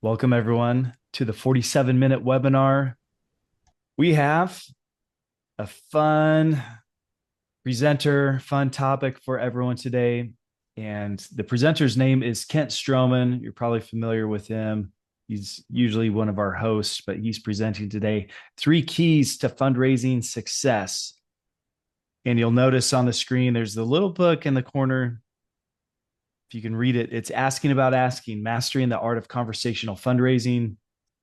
Welcome, everyone, to the 47-minute webinar. We have a fun presenter, fun topic for everyone today. And the presenter's name is Kent Stroman. You're probably familiar with him. He's usually one of our hosts, but he's presenting today 3 keys to fundraising success. And you'll notice on the screen, there's the little book in the corner. If you can read it, it's Asking About Asking, Mastering the Art of Conversational Fundraising.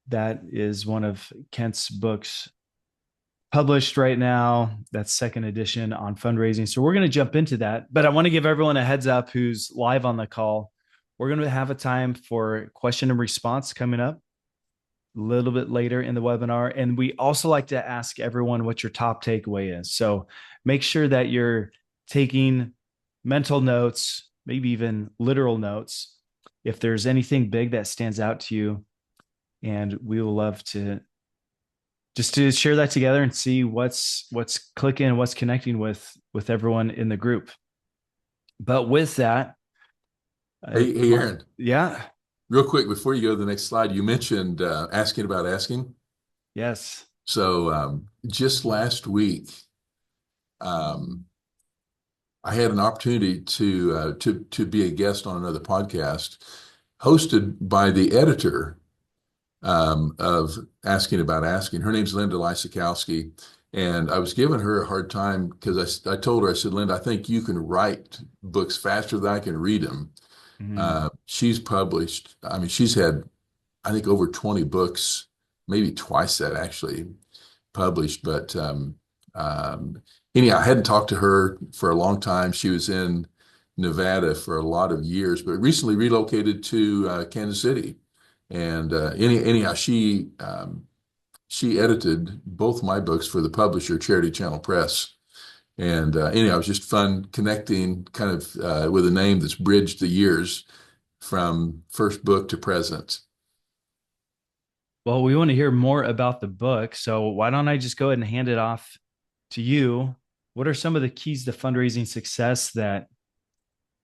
That is one of Kent's books published right now. That's second edition on fundraising. So we're going to jump into that. But I want to give everyone a heads up who's live on the call. We're going to have a time for question and response coming up a little bit later in the webinar. And we also like to ask everyone what your top takeaway is. So make sure that you're taking mental notes, maybe even literal notes, if there's anything big that stands out to you. And we will love to just to share that together and see what's clicking and what's connecting with everyone in the group. But with that, Hey, Aaron, yeah, real quick before you go to the next slide, you mentioned asking about asking. yes, So just last week, um, I had an opportunity to be a guest on another podcast hosted by the editor of Asking About Asking. Her name's Linda Lysakowski, and I was giving her a hard time because I told her, I said, Linda, I think you can write books faster than I can read them. mm-hmm. She's published, I mean, she's had, I think, over 20 books, maybe twice that actually published. But anyhow, I hadn't talked to her for a long time. She was in Nevada for a lot of years, but recently relocated to Kansas City. And anyhow, she edited both my books for the publisher, Charity Channel Press. And anyhow, it was just fun connecting kind of with a name that's bridged the years from first book to present. Well, we want to hear more about the book. So why don't I just go ahead and hand it off to you? What are some of the keys to fundraising success that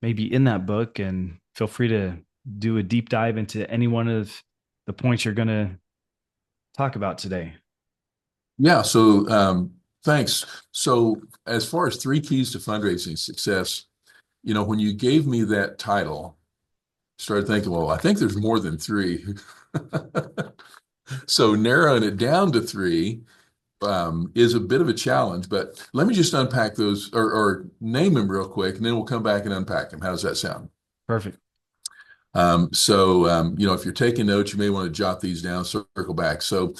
may be in that book? And feel free to do a deep dive into any one of the points you're going to talk about today. Yeah, so thanks. So as far as 3 keys to fundraising success, when you gave me that title, I started thinking, well, I think there's more than three. So narrowing it down to three is a bit of a challenge, but let me just unpack those or name them real quick, and then we'll come back and unpack them. How does that sound? Perfect. If you're taking notes, you may want to jot these down, circle back. So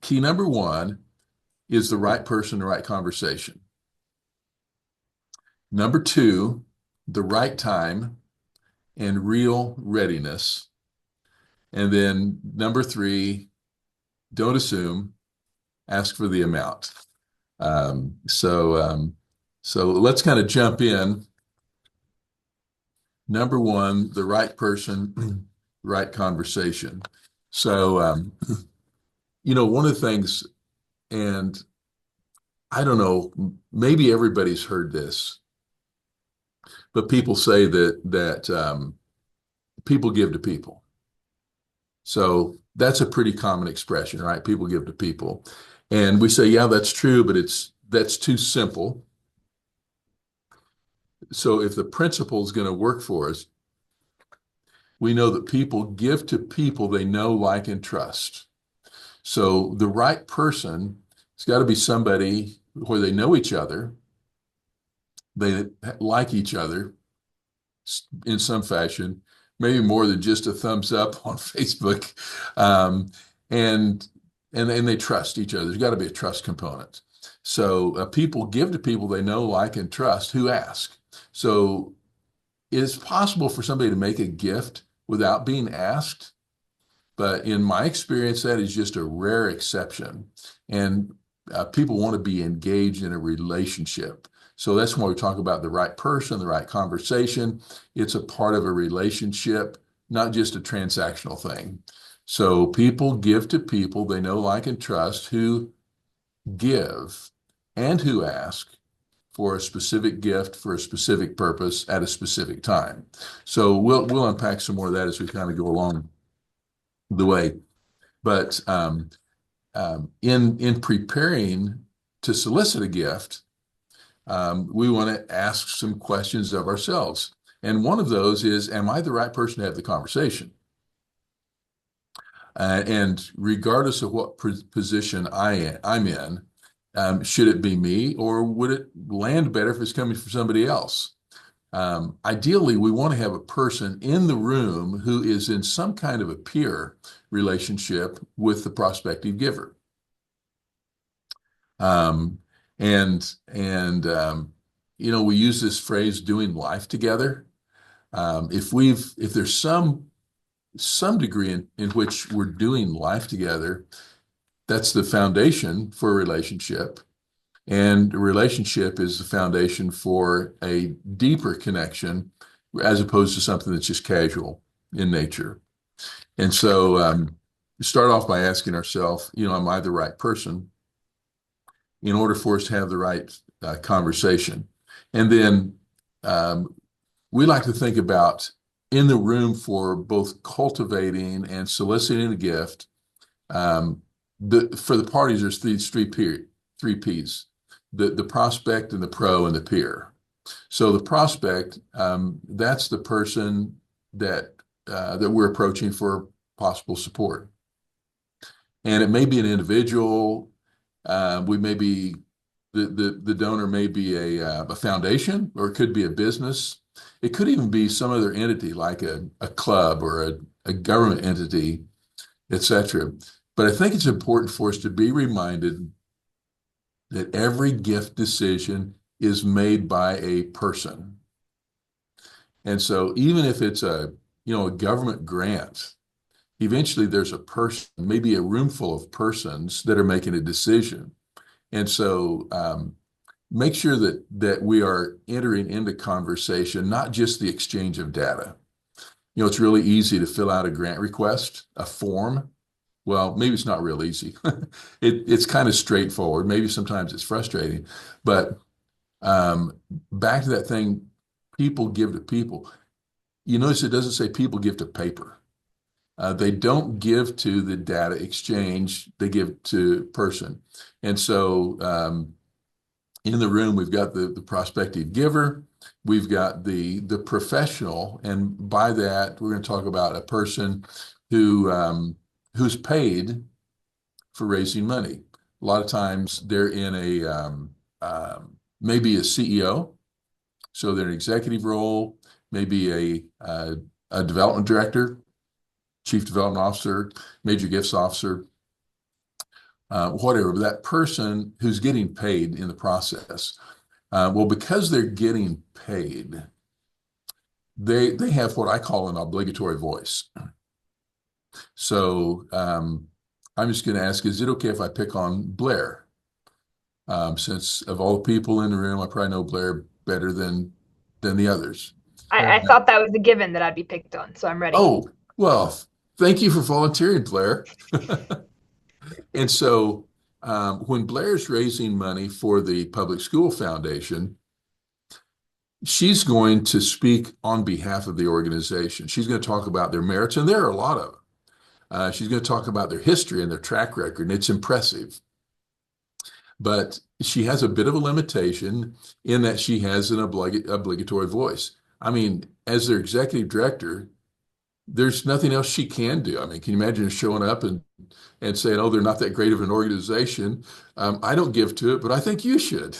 key number one is the right person, the right conversation. Number two, the right time and real readiness. And then number three, don't assume, ask for the amount. Um, so, um, so let's kind of jump in. Number one, the right person, right conversation. So, one of the things, and I don't know, maybe everybody's heard this, but people say that people give to people. So that's a pretty common expression, right? People give to people. And we say, yeah, that's true, but that's too simple. So if the principle is going to work for us, we know that people give to people they know, like, and trust. So the right person has got to be somebody where they know each other, they like each other in some fashion, maybe more than just a thumbs up on Facebook, um, and and they trust each other. There's got to be a trust component. So people give to people they know, like, and trust who ask. So it's possible for somebody to make a gift without being asked, but in my experience, that is just a rare exception. And people want to be engaged in a relationship. So that's when we talk about the right person, the right conversation. It's a part of a relationship, not just a transactional thing. So people give to people they know, like, and trust who give and who ask for a specific gift for a specific purpose at a specific time. So we'll unpack some more of that as we kind of go along. the way. But in preparing to solicit a gift, we want to ask some questions of ourselves. And one of those is, am I the right person to have the conversation? And regardless of what position I'm in, should it be me, or would it land better if it's coming from somebody else? Ideally, we want to have a person in the room who is in some kind of a peer relationship with the prospective giver. Um, and we use this phrase doing life together. If there's some degree in which we're doing life together, that's the foundation for a relationship. And a relationship is the foundation for a deeper connection as opposed to something that's just casual in nature. And so start off by asking ourselves, am I the right person in order for us to have the right conversation? And then we like to think about in the room for both cultivating and soliciting a gift. For the parties, there's three P's: the prospect and the pro and the peer. So the prospect, that's the person that we're approaching for possible support, and it may be an individual. We may be the donor may be a foundation, or it could be a business. It could even be some other entity like a club or a government entity, etc. But I think it's important for us to be reminded that every gift decision is made by a person. And so even if it's a government grant, eventually there's a person, maybe a room full of persons that are making a decision. And so make sure that we are entering into conversation, not just the exchange of data. It's really easy to fill out a grant request, a form. Well, maybe it's not real easy. It's kind of straightforward. Maybe sometimes it's frustrating, but back to that thing, people give to people. You notice it doesn't say people give to paper. They don't give to the data exchange, they give to person. And so in the room, we've got the prospective giver, we've got the professional, and by that, we're going to talk about a person who's paid for raising money. A lot of times they're in maybe a CEO, so they're an executive role, maybe a development director, chief development officer, major gifts officer, whatever, that person who's getting paid in the process. Well, because they're getting paid, they have what I call an obligatory voice. So I'm just going to ask, is it okay if I pick on Blair? Since of all the people in the room, I probably know Blair better than the others. I thought that was a given that I'd be picked on, so I'm ready. Oh, well, thank you for volunteering, Blair. And so when Blair's raising money for the Public School Foundation, she's going to speak on behalf of the organization. She's going to talk about their merits, and there are a lot of them. She's going to talk about their history and their track record, and it's impressive. But she has a bit of a limitation in that she has an obligatory voice. I mean, as their executive director, there's nothing else she can do. I mean, can you imagine her showing up and saying, "Oh, they're not that great of an organization. I don't give to it, but I think you should."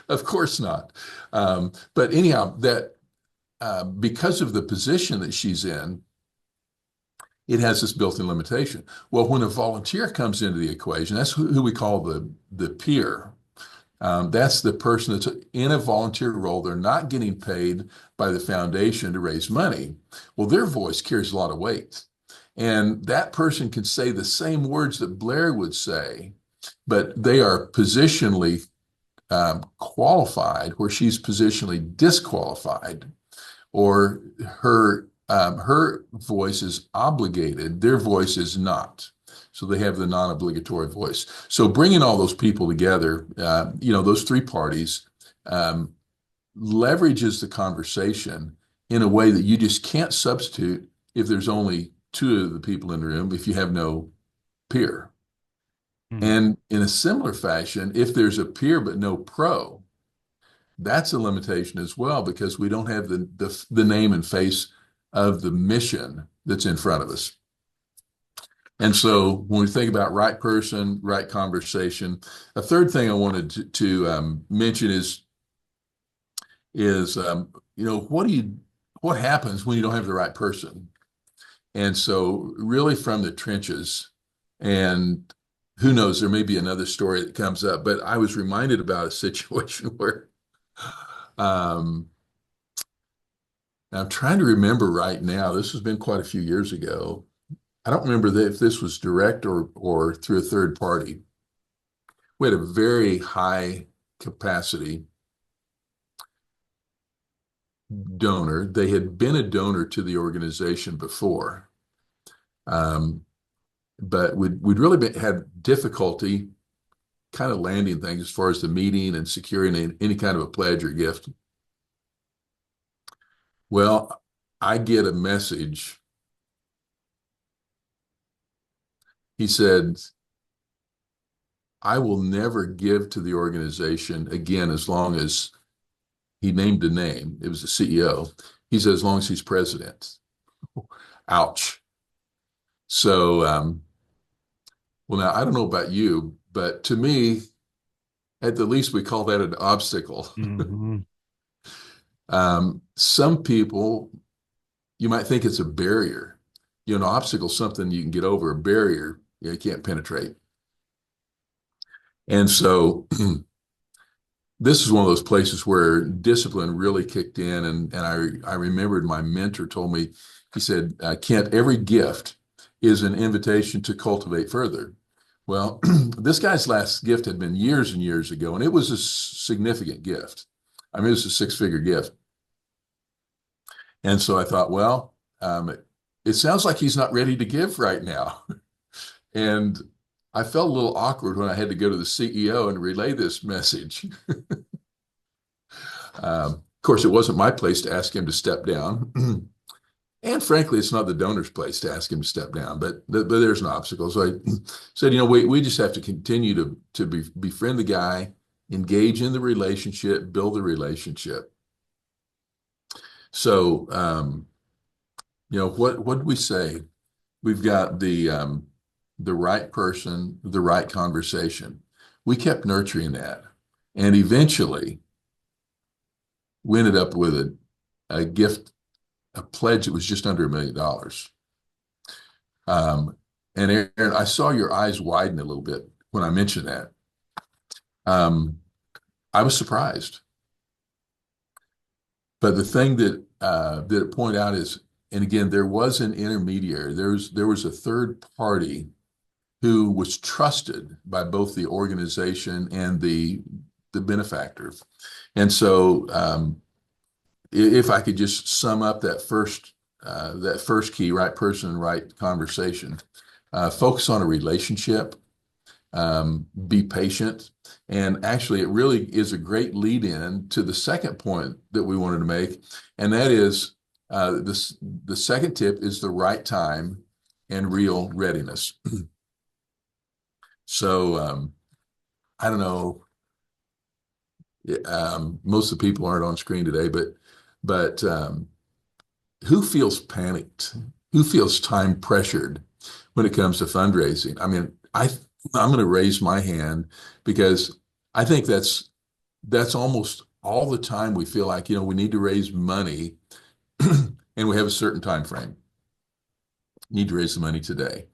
Of course not. But anyhow, that because of the position that she's in, it has this built-in limitation. Well, when a volunteer comes into the equation, that's who we call the peer. That's the person that's in a volunteer role. They're not getting paid by the foundation to raise money. Well, their voice carries a lot of weight. And that person can say the same words that Blair would say, but they are positionally qualified where she's positionally disqualified, or her voice is obligated, their voice is not. So they have the non-obligatory voice. So bringing all those people together, those three parties, leverages the conversation in a way that you just can't substitute if there's only two of the people in the room if you have no peer. Mm. And in a similar fashion, if there's a peer but no pro, that's a limitation as well because we don't have the name and face of the mission that's in front of us. And so when we think about right person, right conversation, a third thing I wanted to mention is what happens when you don't have the right person? And so really from the trenches, and who knows, there may be another story that comes up, but I was reminded about a situation where um, I'm trying to remember right now. This has been quite a few years ago. I don't remember if this was direct or through a third party. We had a very high capacity donor. They had been a donor to the organization before, but we'd really had difficulty kind of landing things as far as the meeting and securing any kind of a pledge or gift. Well, I get a message. He said, I will never give to the organization again as long as he named a name. It was the CEO. He said, as long as he's president. Ouch. So, well, now I don't know about you, but to me, at the least, we call that an obstacle. Mm-hmm. Some people, you might think it's a barrier. An obstacle is something you can get over. A barrier, you can't penetrate. And so this is one of those places where discipline really kicked in. And I remembered my mentor told me, he said, Kent, every gift is an invitation to cultivate further. Well, this guy's last gift had been years and years ago, and it was a significant gift. I mean, it was a six-figure gift. And so I thought, well, it sounds like he's not ready to give right now. And I felt a little awkward when I had to go to the CEO and relay this message. Of course, it wasn't my place to ask him to step down. And frankly, it's not the donor's place to ask him to step down, but there's an obstacle. So I said, we just have to continue to befriend the guy, engage in the relationship, build the relationship. So, what did we say? We've got the right person, the right conversation. We kept nurturing that, and eventually, we ended up with a gift, a pledge that was just under $1 million. And Aaron, I saw your eyes widen a little bit when I mentioned that. I was surprised. But the thing that it pointed out is, and again, there was an intermediary. There was a third party who was trusted by both the organization and the benefactor. And so, if I could just sum up that first key, right person, right conversation, focus on a relationship, be patient. And actually, it really is a great lead in to the second point that we wanted to make. And that is the second tip is the right time and real readiness. So I don't know. Most of the people aren't on screen today, but who feels panicked? Who feels time pressured when it comes to fundraising? I mean, I'm going to raise my hand because I think that's almost all the time we feel like, we need to raise money and we have a certain time frame. Need to raise the money today.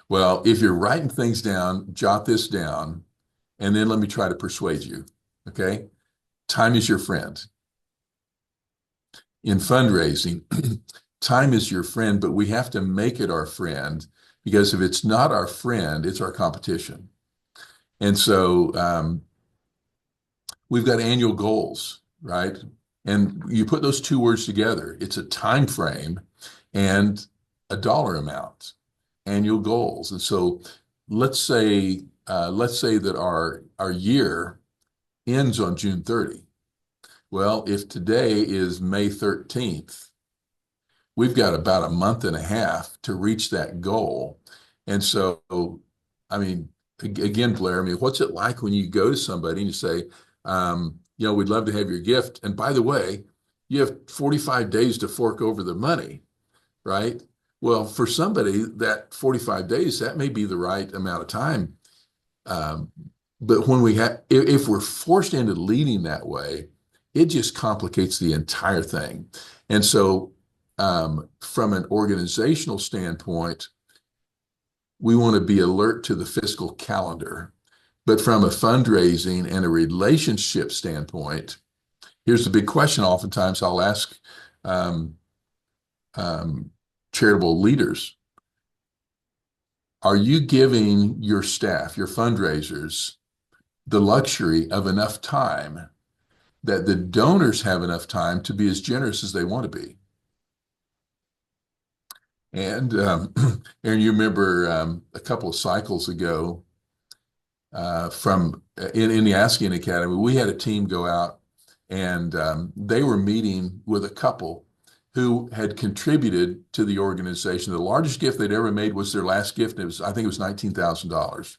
Well, if you're writing things down, jot this down, and then let me try to persuade you. Okay? Time is your friend. In fundraising, time is your friend, but we have to make it our friend because if it's not our friend, it's our competition. And so we've got annual goals, right? And you put those two words together. It's a time frame and a dollar amount, annual goals. And so let's say that our year ends on June 30. Well, if today is May 13th, we've got about a month and a half to reach that goal. And so, I mean, again, Blair, I mean, what's it like when you go to somebody and you say, we'd love to have your gift. And by the way, you have 45 days to fork over the money, right? Well, for somebody, that 45 days, that may be the right amount of time. But when if we're forced into leading that way, it just complicates the entire thing. And so, from an organizational standpoint, we want to be alert to the fiscal calendar. But from a fundraising and a relationship standpoint, here's the big question. Oftentimes I'll ask charitable leaders, are you giving your staff, your fundraisers, the luxury of enough time that the donors have enough time to be as generous as they want to be? And Aaron, you remember a couple of cycles ago in the Asking Academy, we had a team go out and they were meeting with a couple who had contributed to the organization. The largest gift they'd ever made was their last gift. I think it was $19,000.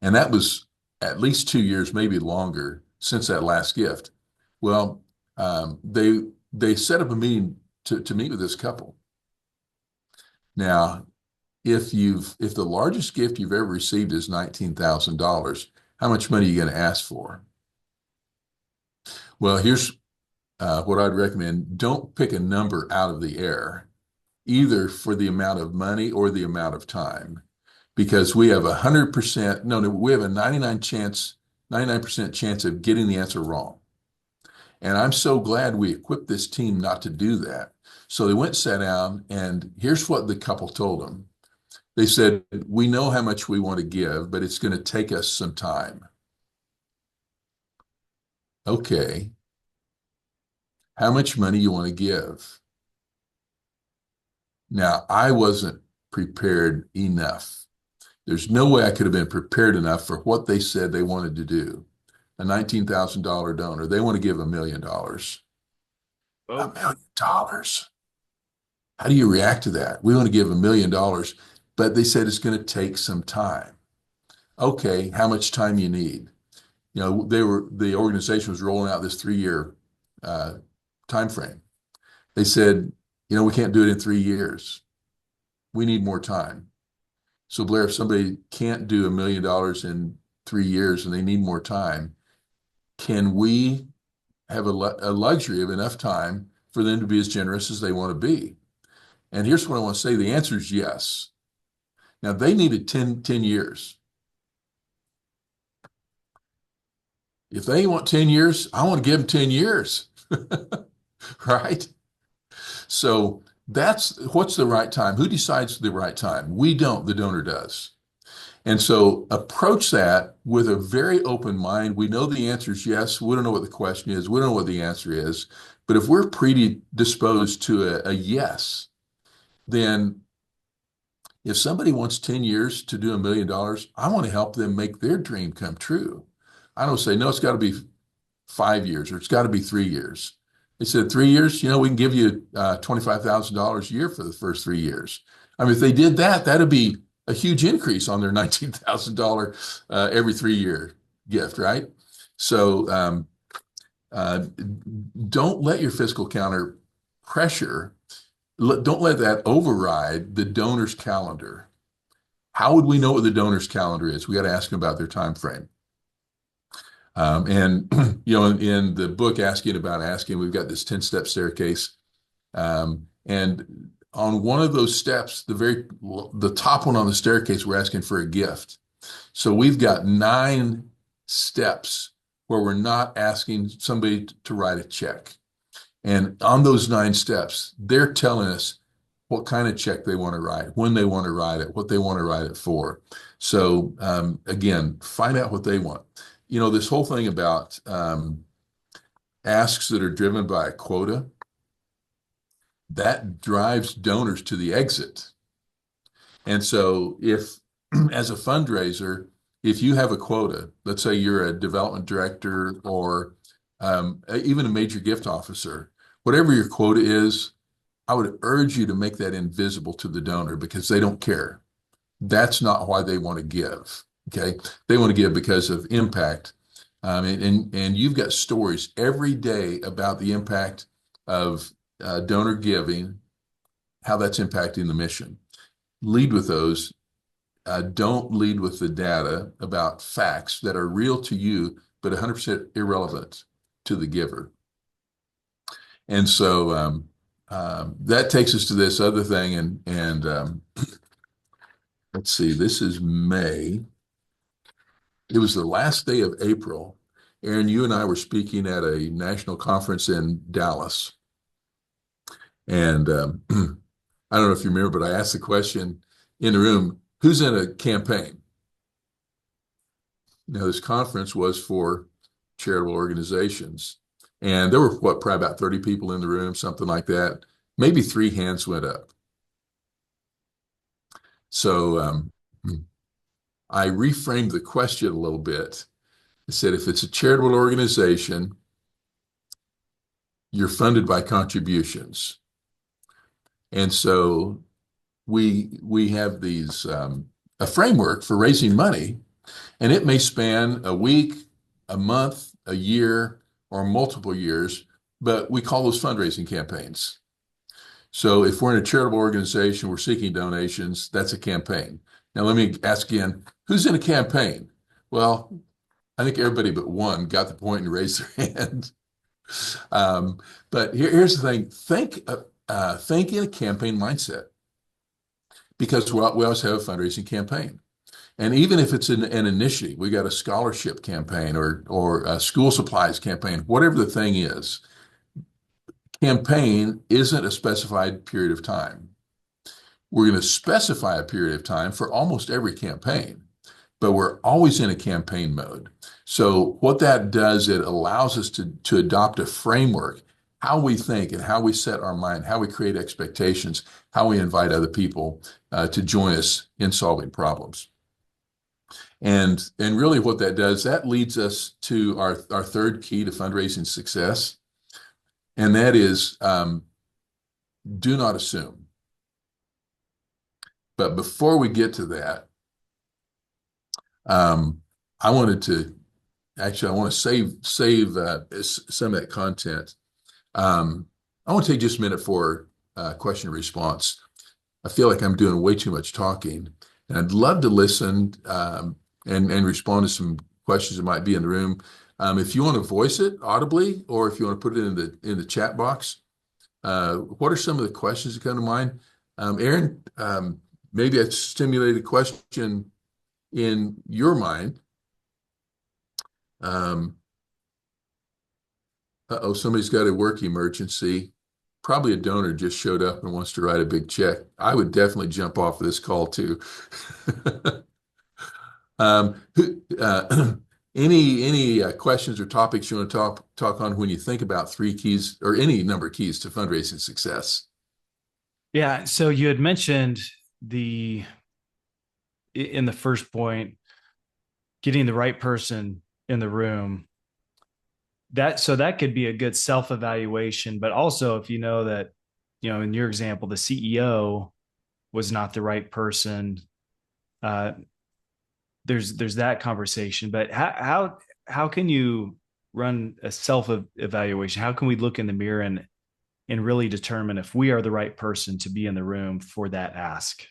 And that was at least 2 years, maybe longer, since that last gift. Well, they set up a meeting to meet with this couple. Now, if the largest gift you've ever received is $19,000, how much money are you going to ask for? Well, here's what I'd recommend. Don't pick a number out of the air, either for the amount of money or the amount of time, because we have 100%, no, we have a 99% chance of getting the answer wrong. And I'm so glad we equipped this team not to do that. So they went, sat down, and here's what the couple told them. They said, we know how much we want to give, but it's going to take us some time. Okay. How much money you want to give? Now, I wasn't prepared enough. There's no way I could have been prepared enough for what they said they wanted to do. A $19,000 donor, they want to give $1 million. $1 million. How do you react to that? We want to give $1 million, but they said it's going to take some time. Okay, how much time you need? The organization was rolling out this 3-year time frame. They said, we can't do it in 3 years. We need more time. So Blair, if somebody can't do $1 million in 3 years and they need more time, can we have a luxury of enough time for them to be as generous as they want to be? And here's what I want to say. The answer is yes. Now, they needed 10 years. If they want 10 years, I want to give them 10 years, right? So what's the right time? Who decides the right time? We don't, the donor does. And so approach that with a very open mind. We know the answer is yes. We don't know what the question is. We don't know what the answer is. But if we're predisposed to a yes, then if somebody wants 10 years to do $1 million, I want to help them make their dream come true. I don't say, no, it's got to be 5 years or it's got to be 3 years. They said 3 years, we can give you $25,000 a year for the first 3 years. I mean, if they did that, that'd be a huge increase on their $19,000 every 3-year gift, right? So don't let your fiscal counter pressure, don't let that override the donor's calendar. How would we know what the donor's calendar is? We got to ask them about their time frame. In the book, Asking About Asking, we've got this 10-step staircase. And on one of those steps, the top one on the staircase, we're asking for a gift. So we've got 9 steps where we're not asking somebody to write a check. And on those 9 steps, they're telling us what kind of check they want to write, when they want to write it, what they want to write it for. So again, find out what they want. This whole thing about asks that are driven by a quota, that drives donors to the exit. And so if, as a fundraiser, if you have a quota, let's say you're a development director or even a major gift officer, whatever your quota is, I would urge you to make that invisible to the donor because they don't care. That's not why they want to give. Okay. They want to give because of impact. And you've got stories every day about the impact of donor giving, how that's impacting the mission. Lead with those. Don't lead with the data about facts that are real to you, but 100% irrelevant to the giver. And so that takes us to this other thing. And let's see, this is May. It was the last day of April. Aaron, you and I were speaking at a national conference in Dallas. And I don't know if you remember, but I asked the question in the room, who's in a campaign? Now, this conference was for charitable organizations. And there were, probably about 30 people in the room, something like that. Maybe 3 hands went up. So I reframed the question a little bit. I said, if it's a charitable organization, you're funded by contributions. And so we have these a framework for raising money, and it may span a week, a month, a year, or multiple years, but we call those fundraising campaigns. So if we're in a charitable organization, we're seeking donations, that's a campaign. Now let me ask again, who's in a campaign? Well, I think everybody but one got the point and raised their hand. But here's the thing, think in a campaign mindset, because we always have a fundraising campaign. And even if it's an initiative, we got a scholarship campaign or a school supplies campaign, whatever the thing is, campaign isn't a specified period of time. We're going to specify a period of time for almost every campaign, but we're always in a campaign mode. So what that does, it allows us to adopt a framework, how we think and how we set our mind, how we create expectations, how we invite other people to join us in solving problems. And really what that does, that leads us to our third key to fundraising success. And that is, do not assume. But before we get to that, I want to save some of that content. I want to take just a minute for question and response. I feel like I'm doing way too much talking, and I'd love to listen and respond to some questions that might be in the room. If you want to voice it audibly, or if you want to put it in the chat box, what are some of the questions that come to mind? Aaron, maybe a stimulated question in your mind. Somebody's got a work emergency. Probably a donor just showed up and wants to write a big check. I would definitely jump off of this call too. Any questions or topics you want to talk on when you think about 3 keys or any number of keys to fundraising success? Yeah. So you had mentioned in the first point, getting the right person in the room. So that could be a good self-evaluation, but also if you know that, in your example, the CEO was not the right person, there's that conversation. But how can you run a self-evaluation? How can we look in the mirror and really determine if we are the right person to be in the room for that ask?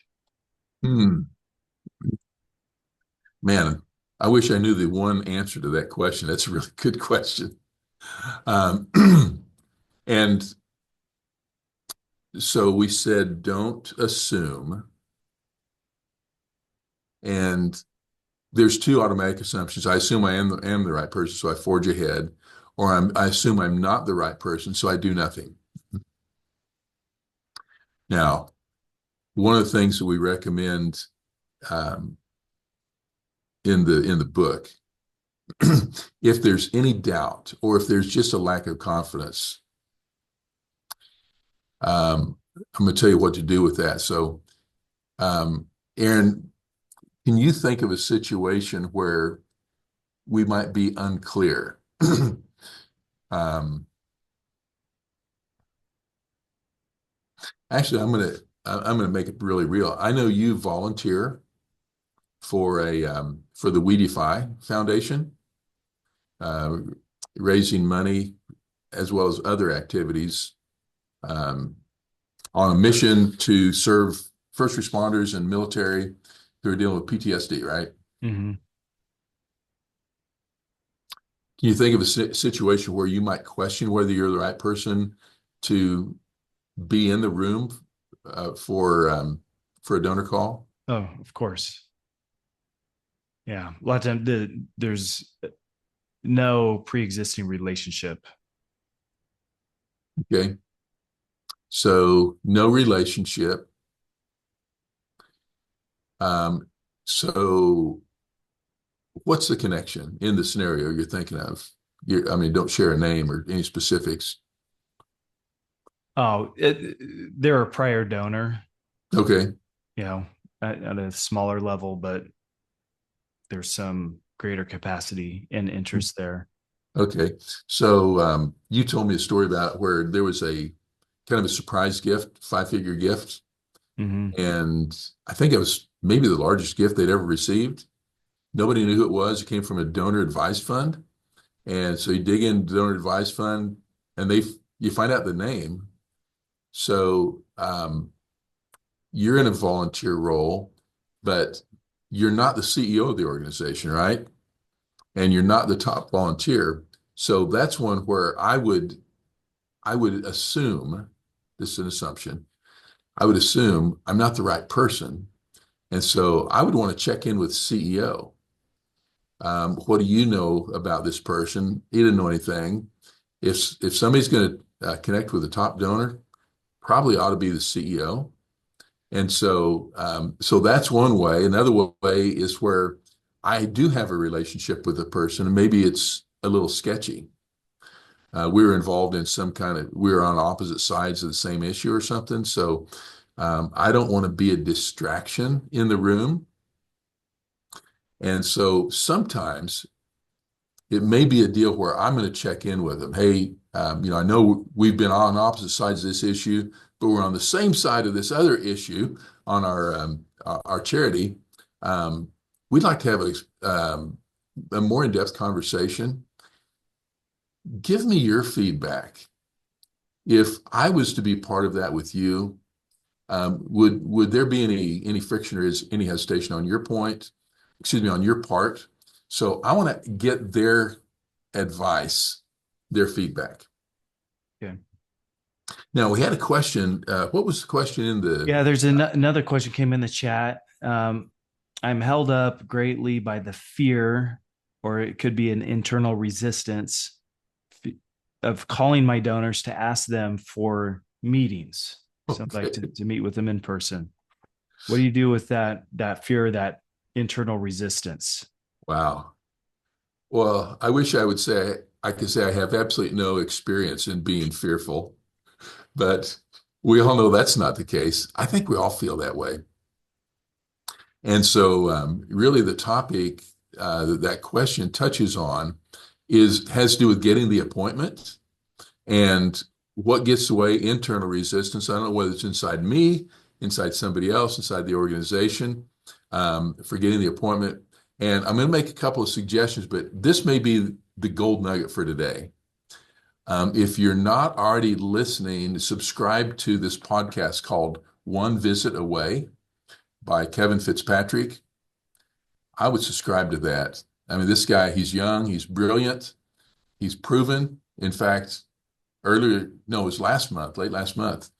Man, I wish I knew the one answer to that question. That's a really good question. And so we said, don't assume. And there's 2 automatic assumptions. I assume I am the right person, so I forge ahead, or I assume I'm not the right person, so I do nothing. Now, one of the things that we recommend in the book, if there's any doubt or if there's just a lack of confidence, I'm going to tell you what to do with that. So, Aaron, can you think of a situation where we might be unclear? Actually, I'm gonna make it really real. I know you volunteer for a for the Weedify Foundation, uh, raising money as well as other activities um, on a mission to serve first responders and military who are dealing with PTSD, right? Mm-hmm. Can you think of a situation where you might question whether you're the right person to be in the room for a donor call? Oh, of course. Yeah. A lot of times there's no pre-existing relationship. Okay. So no relationship. Um, so what's the connection in the scenario you're thinking of? I mean, don't share a name or any specifics. Oh, they're a prior donor, Okay. you know, at a smaller level, but there's some greater capacity and interest there. Okay. So you told me a story about where there was a kind of a surprise gift, five-figure gift. Mm-hmm. And I think it was maybe the largest gift they'd ever received. Nobody knew who it was. It came from a donor advised fund. And so you dig into the donor advised fund and you find out the name. So you're in a volunteer role, but you're not the CEO of the organization, right? And you're not the top volunteer. So that's one where I would assume, this is an assumption, I would assume I'm not the right person. And so I would want to check in with CEO. What do you know about this person? He didn't know anything. If somebody's going to connect with a top donor, probably ought to be the CEO. And so so that's one way. Another way is where I do have a relationship with a person, and maybe it's a little sketchy. We were involved in we were on opposite sides of the same issue or something. So I don't want to be a distraction in the room. And so sometimes it may be a deal where I'm going to check in with them. Hey, I know we've been on opposite sides of this issue, but we're on the same side of this other issue on our charity. Um, we'd like to have a more in-depth conversation. Give me your feedback. If I was to be part of that with you, would there be any friction or is any hesitation on your point? Excuse me, on your part? So I want to get their advice, their feedback. Yeah. Now we had a question. What was the question in the? Yeah. There's another question came in the chat. I'm held up greatly by the fear, or it could be an internal resistance of calling my donors to ask them for meetings. So I'd like to meet with them in person. What do you do with that fear, that internal resistance? Wow. Well, I wish I could say I have absolutely no experience in being fearful, but we all know that's not the case. I think we all feel that way. And so, really, the topic that question touches on has to do with getting the appointment and what gets away internal resistance. I don't know whether it's inside me, inside somebody else, inside the organization, for getting the appointment. And I'm going to make a couple of suggestions, but this may be the gold nugget for today. If you're not already listening, subscribe to this podcast called One Visit Away by Kevin Fitzpatrick. I would subscribe to that. I mean, this guy, he's young, he's brilliant, he's proven. In fact, it was late last month.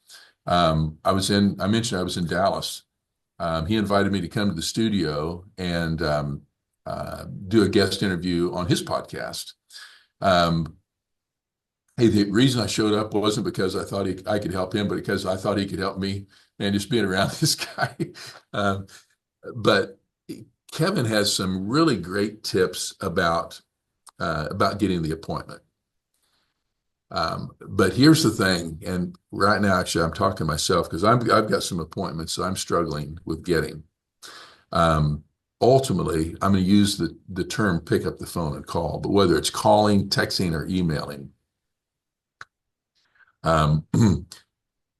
I mentioned I was in Dallas. He invited me to come to the studio and do a guest interview on his podcast. Hey, the reason I showed up wasn't because I thought I could help him, but because I thought he could help me. And just being around this guy. But Kevin has some really great tips about getting the appointment. But here's the thing, and right now, actually, I'm talking to myself because I've got some appointments that I'm struggling with getting. Ultimately, I'm going to use the term pick up the phone and call, but whether it's calling, texting, or emailing,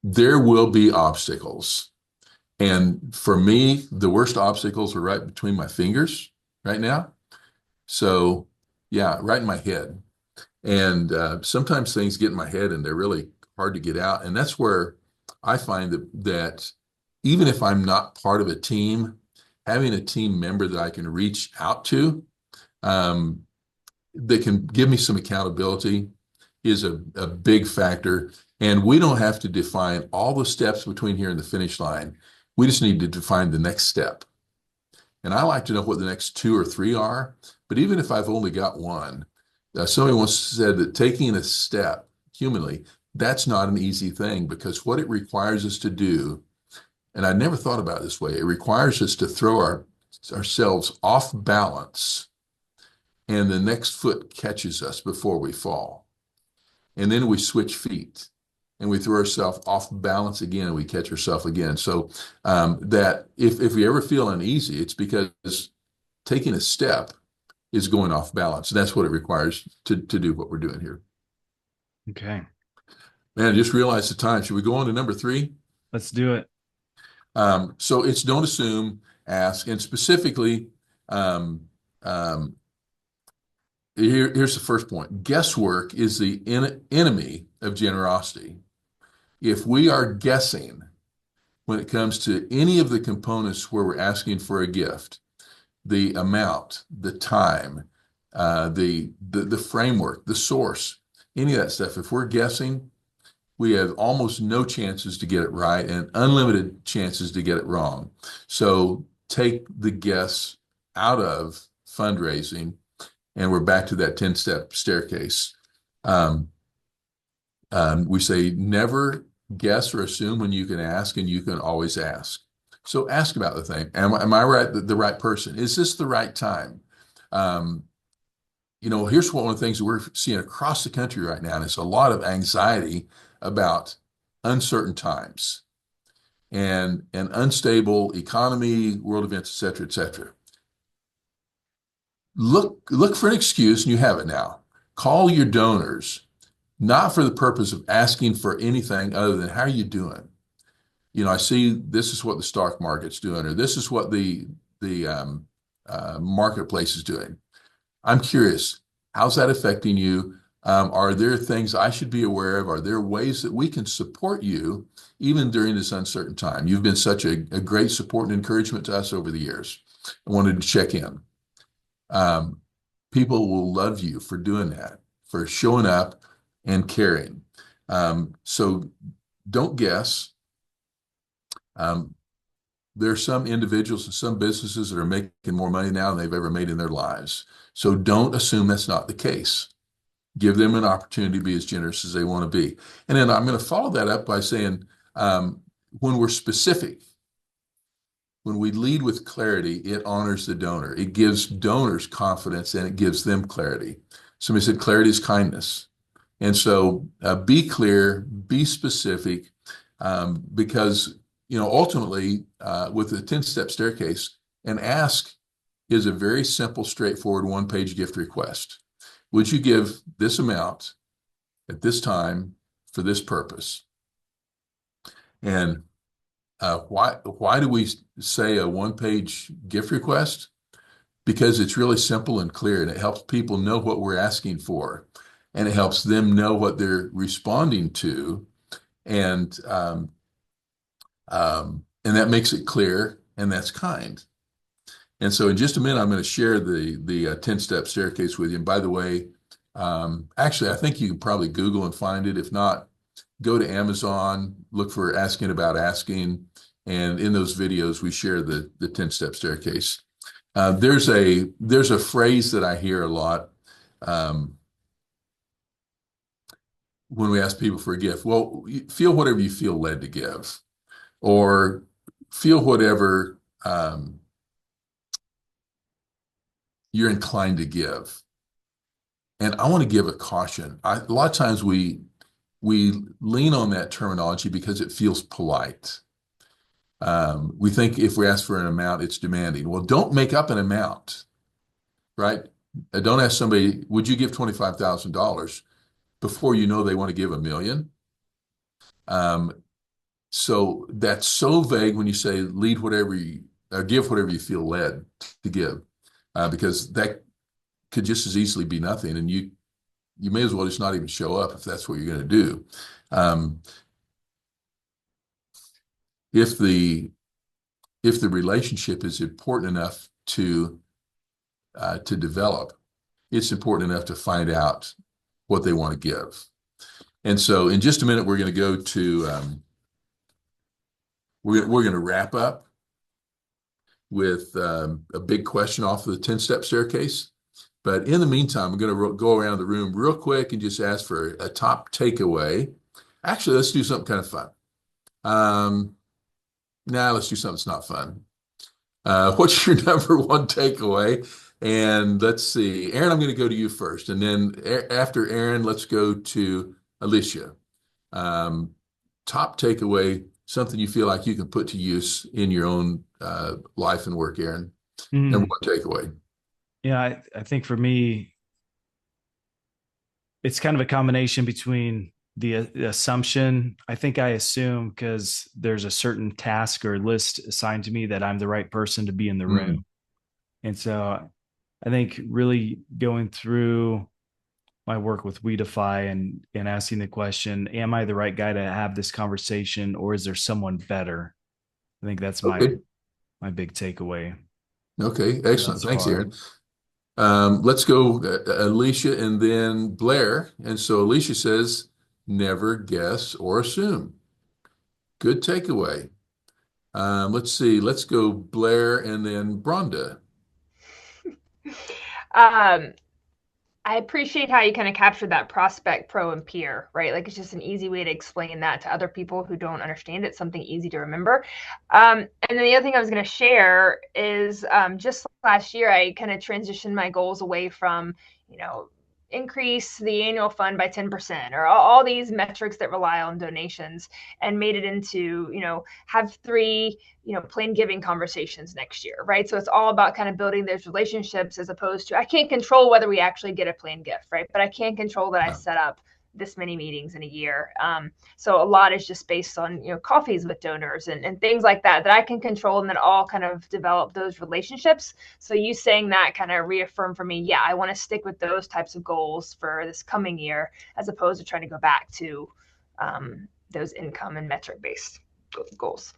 there will be obstacles. And for me, the worst obstacles are right between my fingers right now. So, yeah, right in my head. And sometimes things get in my head and they're really hard to get out. And that's where I find that even if I'm not part of a team, having a team member that I can reach out to, um, they can give me some accountability is a big factor. And we don't have to define all the steps between here and the finish line. We just need to define the next step. And I like to know what the next two or three are. But even if I've only got one, somebody once said that taking a step humanly, that's not an easy thing because what it requires us to do, and I never thought about it this way, it requires us to throw ourselves off balance and the next foot catches us before we fall. And then we switch feet and we throw ourselves off balance again and we catch ourselves again. So that if we ever feel uneasy, it's because taking a step is going off balance. That's what it requires to do what we're doing here. Okay. Man, I just realized the time. Should we go on to number 3? Let's do it. So it's don't assume, ask, and specifically, um, um, here's the first point. Guesswork is the enemy of generosity. If we are guessing when it comes to any of the components where we're asking for a gift, the amount, the time, the framework, the source, any of that stuff, if we're guessing, we have almost no chances to get it right and unlimited chances to get it wrong. So take the guess out of fundraising, and we're back to that 10-step staircase. We say never guess or assume when you can ask, and you can always ask. So ask about the thing. Am I right? The right person? Is this the right time? Here's one of the things that we're seeing across the country right now, and it's a lot of anxiety about uncertain times and an unstable economy, world events, et cetera, et cetera. Look for an excuse, and you have it now. Call your donors, not for the purpose of asking for anything other than how are you doing? I see this is what the stock market's doing, or this is what the marketplace is doing. I'm curious, how's that affecting you? Are there things I should be aware of? Are there ways that we can support you even during this uncertain time? You've been such a great support and encouragement to us over the years. I wanted to check in. People will love you for doing that, for showing up and caring. So don't guess. There are some individuals and some businesses that are making more money now than they've ever made in their lives. So don't assume that's not the case. Give them an opportunity to be as generous as they want to be. And then I'm going to follow that up by saying, when we're specific, when we lead with clarity, it honors the donor. It gives donors confidence and it gives them clarity. Somebody said clarity is kindness. And so be clear, be specific, because ultimately, with the 10-step staircase, an ask is a very simple, straightforward one-page gift request. Would you give this amount at this time for this purpose? And why do we say a one-page gift request? Because it's really simple and clear, and it helps people know what we're asking for, and it helps them know what they're responding to, and that makes it clear, and that's kind. And so in just a minute, I'm going to share the 10-step staircase with you. And by the way, actually, I think you can probably Google and find it. If not, go to Amazon, look for Asking About Asking. And in those videos, we share the 10-step staircase. There's a phrase that I hear a lot when we ask people for a gift. Well, feel whatever you feel led to give, or feel whatever you're inclined to give. And I want to give a caution. A lot of times we lean on that terminology because it feels polite. We think if we ask for an amount, it's demanding. Well, don't make up an amount, right? Don't ask somebody, would you give $25,000 before you know they want to give $1 million? So that's so vague when you say lead whatever you, give whatever you feel led to give, because that could just as easily be nothing, and you may as well just not even show up if that's what you're going to do. Um, if the if the relationship is important enough to develop, it's important enough to find out what they want to give. And so, in just a minute, we're going to go to we're going to wrap up with a big question off of the 10-step staircase. But in the meantime, I'm going to go around the room real quick and just ask for a top takeaway. Actually, let's do something kind of fun. Now let's do something that's not fun. What's your number one takeaway? And let's see, Aaron, I'm going to go to you first. And then after Aaron, let's go to Alicia. Um, Top takeaway, something you feel like you can put to use in your own life and work, Aaron. Number one takeaway. Yeah, I think for me, it's kind of a combination between the assumption. I think I assume because there's a certain task or list assigned to me that I'm the right person to be in the room. And so I think really going through my work with Weedify and asking the question, am I the right guy to have this conversation, or is there someone better? I think that's Okay. my big takeaway Okay. Excellent. thus Thanks, far. Aaron. Let's go, Alicia and then Blair. And so Alicia says, never guess or assume. Good takeaway. Let's see. Let's go Blair and then Bronda. Um, I appreciate how you kind of captured that prospect, pro, and peer, right? Like it's just an easy way to explain that to other people who don't understand it, something easy to remember. And then the other thing I was going to share is just last year, I kind of transitioned my goals away from, you know, increase the annual fund by 10% or all these metrics that rely on donations and made it into, have three plain giving conversations next year, right? So it's all about kind of building those relationships as opposed to, I can't control whether we actually get a plain gift, right? But I can control that I set up this many meetings in a year. So a lot is just based on, coffees with donors and things like that I can control, and that all kind of develop those relationships. So you saying that kind of reaffirmed for me, yeah, I want to stick with those types of goals for this coming year, as opposed to trying to go back to those income and metric based goals.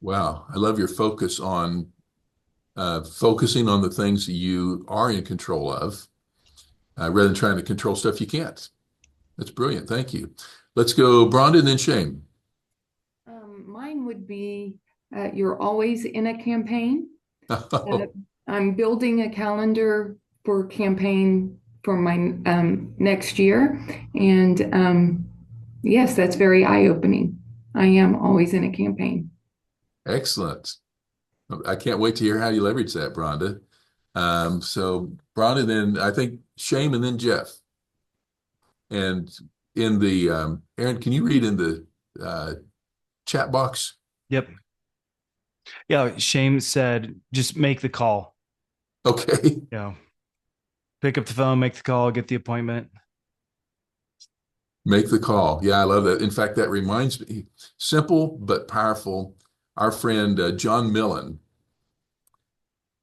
Wow. I love your focus on focusing on the things that you are in control of, rather than trying to control stuff you can't. That's brilliant. Thank you. Let's go Bronda and then Shane. Mine would be you're always in a campaign. I'm building a calendar for campaign for my next year. And yes, that's very eye-opening. I am always in a campaign. Excellent. I can't wait to hear how you leverage that, Bronda. So Bronda, then I think Shane and then Jeff. And in the Aaron, can you read in the chat box? Yep. Yeah. Shane said, just make the call. Okay. Pick up the phone, make the call, get the appointment. Make the call. Yeah, I love that. In fact, that reminds me, simple but powerful. Our friend John Millen,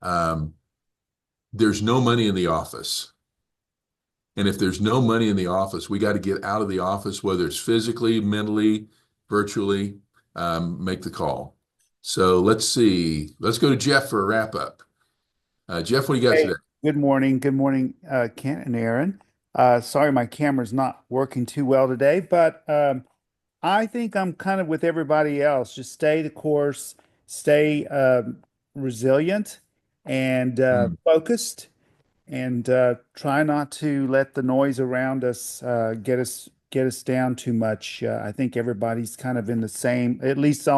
um, there's no money in the office. And if there's no money in the office, we got to get out of the office, whether it's physically, mentally, virtually, make the call. So let's see. Let's go to Jeff for a wrap up. Jeff, what do you got Hey, today? good morning. Good morning, Kent and Aaron. Sorry, my camera's not working too well today, but I think I'm kind of with everybody else. Just stay the course, stay resilient and Mm, focused, and try not to let the noise around us get us down too much. I think everybody's kind of in the same, at least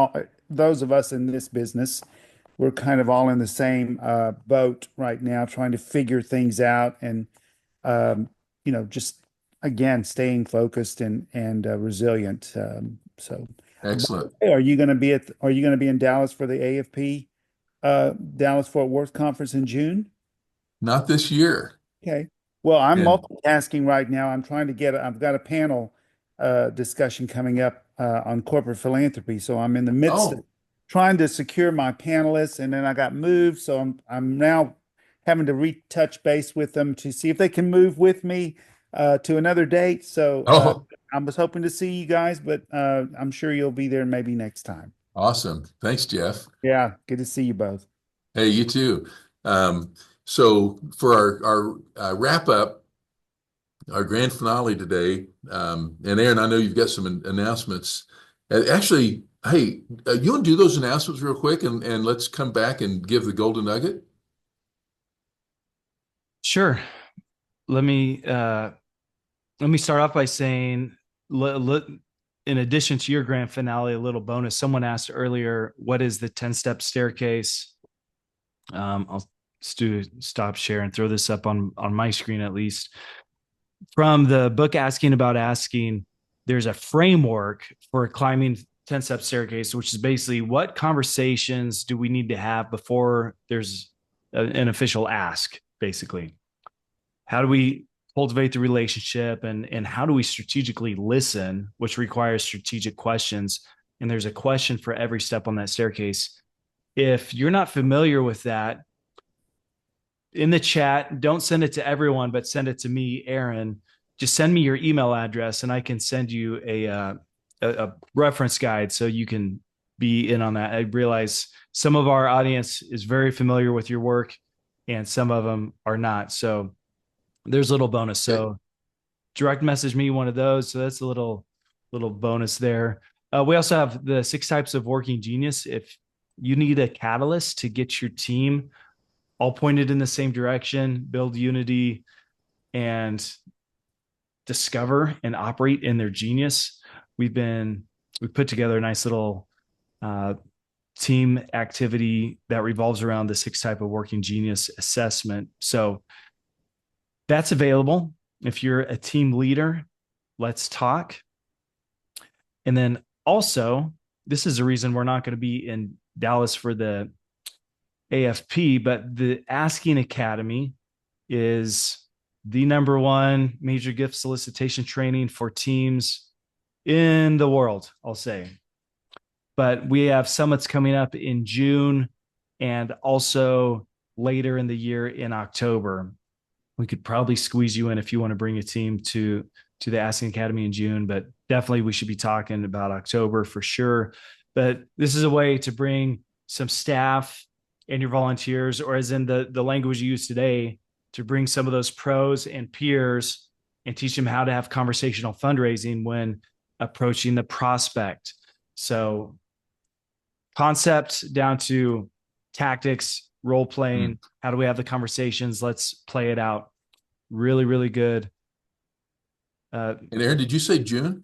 those of us in this business, we're kind of all in the same boat right now, trying to figure things out and um, just again staying focused and resilient. So, by the excellent. way, are you going to be in Dallas for the AFP Dallas Fort Worth conference in June? Not this year. Okay. Well, I'm And multitasking right now. I'm trying to I've got a panel discussion coming up on corporate philanthropy. So I'm in the midst of Oh, trying to secure my panelists, and then I got moved. So I'm now having to retouch base with them to see if they can move with me to another date. So oh, I was hoping to see you guys, but I'm sure you'll be there maybe next time. awesome. Thanks, Jeff. Yeah, good to see you both. Hey, you too. Um, so for our wrap up, our grand finale today, and Aaron, I know you've got some announcements. Actually, hey, you want to do those announcements real quick, and let's come back and give the golden nugget. Sure. Let me start off by saying, in addition to your grand finale, a little bonus. Someone asked earlier, what is the 10-step staircase? I'll stop share and throw this up on my screen at least. From the book Asking About Asking, there's a framework for climbing 10-step staircase, which is basically what conversations do we need to have before there's an official ask, basically. How do we cultivate the relationship, and how do we strategically listen, which requires strategic questions. And there's a question for every step on that staircase. If you're not familiar with that, in the chat, don't send it to everyone, but send it to me, Aaron. Just send me your email address and I can send you a reference guide so you can be in on that. I realize some of our audience is very familiar with your work and some of them are not. So there's a little bonus. So direct message me one of those. So that's a little bonus there. We also have the 6 types of working genius. If you need a catalyst to get your team all pointed in the same direction, build unity, and discover and operate in their genius, we put together a nice little team activity that revolves around the 6 type of working genius assessment. So that's available. If you're a team leader, let's talk. And then also, this is the reason we're not going to be in Dallas for the AFP, but the Asking Academy is the #1 major gift solicitation training for teams in the world, I'll say. But we have summits coming up in June and also later in the year in October. We could probably squeeze you in if you want to bring a team to the Asking Academy in June, but definitely we should be talking about October for sure. But this is a way to bring some staff and your volunteers, or as in the language you use today, to bring some of those pros and peers and teach them how to have conversational fundraising when approaching the prospect. So concept down to tactics, role playing. How do we have the conversations? Let's play it out. Really, really good. And Aaron, did you say June?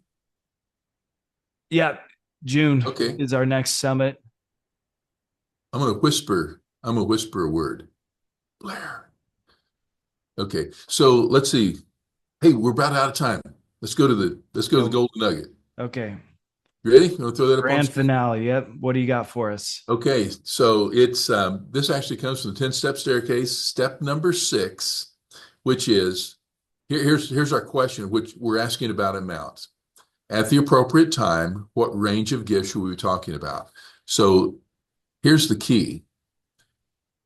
Yeah, June Okay. is our next summit. I'm going to whisper a word. Blair. Okay. So let's see. Hey, we're about out of time. Let's go to the golden nugget. Okay. You ready? You want to throw that up on Grand screen? finale. Yep. What do you got for us? Okay. So it's this actually comes from the 10-step staircase, step number 6, which is here's our question, which we're asking about amounts. At the appropriate time, what range of gifts should we be talking about? So here's the key.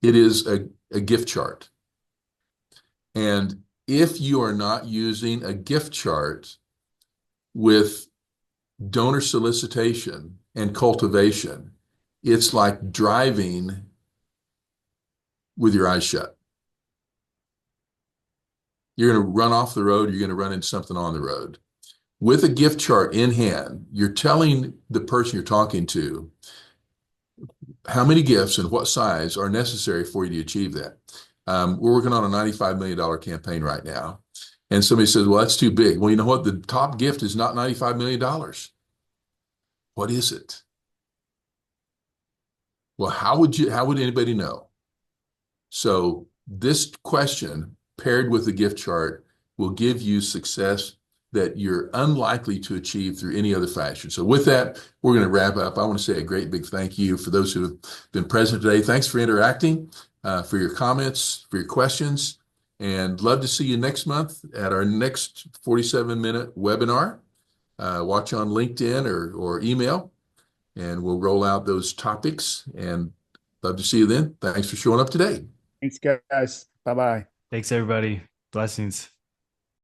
It is a gift chart. And if you are not using a gift chart with donor solicitation and cultivation, it's like driving with your eyes shut. You're going to run off the road. You're going to run into something on the road. With a gift chart in hand, you're telling the person you're talking to how many gifts and what size are necessary for you to achieve that. We're working on a $95 million campaign right now. And somebody says, well, that's too big. Well, you know what? The top gift is not $95 million. What is it? Well, how would anybody know? So this question paired with the gift chart will give you success that you're unlikely to achieve through any other fashion. So with that, we're going to wrap up. I want to say a great big thank you for those who have been present today. Thanks for interacting, for your comments, for your questions, and love to see you next month at our next 47-minute webinar. watch on LinkedIn or email, and we'll roll out those topics. And love to see you then. Thanks for showing up today. Thanks, guys. Bye-bye. Thanks, everybody. Blessings.